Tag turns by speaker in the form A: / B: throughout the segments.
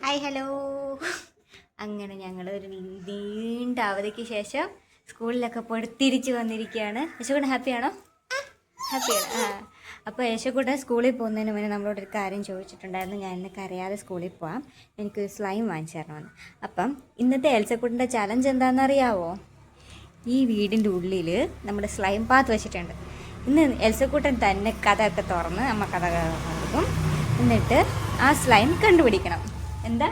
A: Hi hello. അങ്ങനെ ഞങ്ങൾ ഒരു നീണ്ട അവധിക്ക് ശേഷം സ്കൂളിലൊക്കെ പോയിട്ട് തിരിച്ചു വന്നിരിക്കുകയാണ്. യശോകൂട്ടൻ ഹാപ്പിയാണോ? ഹാപ്പിയാണ്. അപ്പോൾ യശോകൂട്ടൻ സ്കൂളിൽ പോകുന്നതിന് മുന്നേ നമ്മളോടൊരു കാര്യം ചോദിച്ചിട്ടുണ്ടായിരുന്നു. ഞാൻ ഇന്ന് കരയാതെ സ്കൂളിൽ പോകാം, എനിക്കൊരു സ്ലൈം വാങ്ങിച്ചു തരണമെന്ന്. അപ്പം ഇന്നത്തെ എൽസക്കുട്ടൻ്റെ ചലഞ്ച് എന്താണെന്നറിയാവോ? ഈ വീടിൻ്റെ ഉള്ളിൽ നമ്മുടെ സ്ലൈം പാത്ത് വെച്ചിട്ടുണ്ട്. ഇന്ന് എൽസക്കുട്ടൻ തന്നെ കഥയൊക്കെ തുറന്ന് അമ്മ കഥ കൊടുക്കും. എന്നിട്ട് ആ സ്ലൈം കണ്ടുപിടിക്കണം. എന്താ?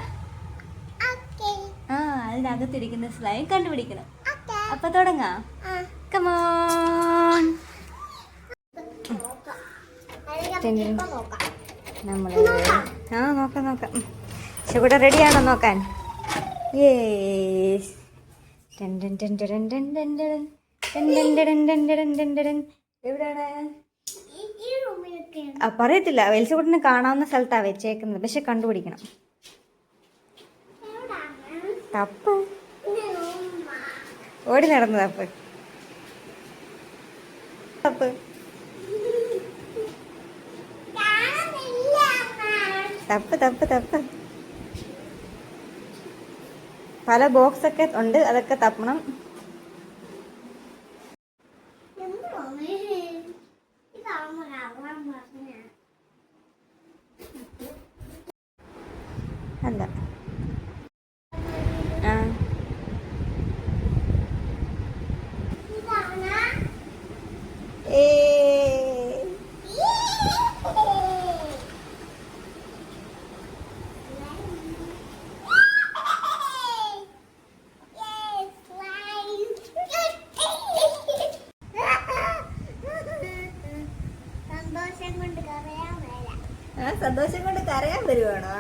A: അതിനകത്തിരിക്കുന്ന സ്ലൈം കണ്ടുപിടിക്കണം. അപ്പൊ തുടങ്ങാം. കമോൺ. നമ്മള് നോക്കാം. യശോകൂട്ടൻ റെഡിയാണോ നോക്കാൻ? യേസ്. എവിടെയാണ്? പറയത്തില്ല. എൽസക്കുട്ടനെ കാണാവുന്ന സ്ഥലത്താണ് വെച്ചേക്കുന്നത്, പക്ഷെ കണ്ടുപിടിക്കണം. തപ്പ്. ഓടി നടന്നു. തപ്പ്. പല ബോക്സൊക്കെ ഉണ്ട്, അതൊക്കെ തപ്പണം. അല്ല. സന്തോഷം കൊണ്ട് കരയാൻ വരുവാണോ?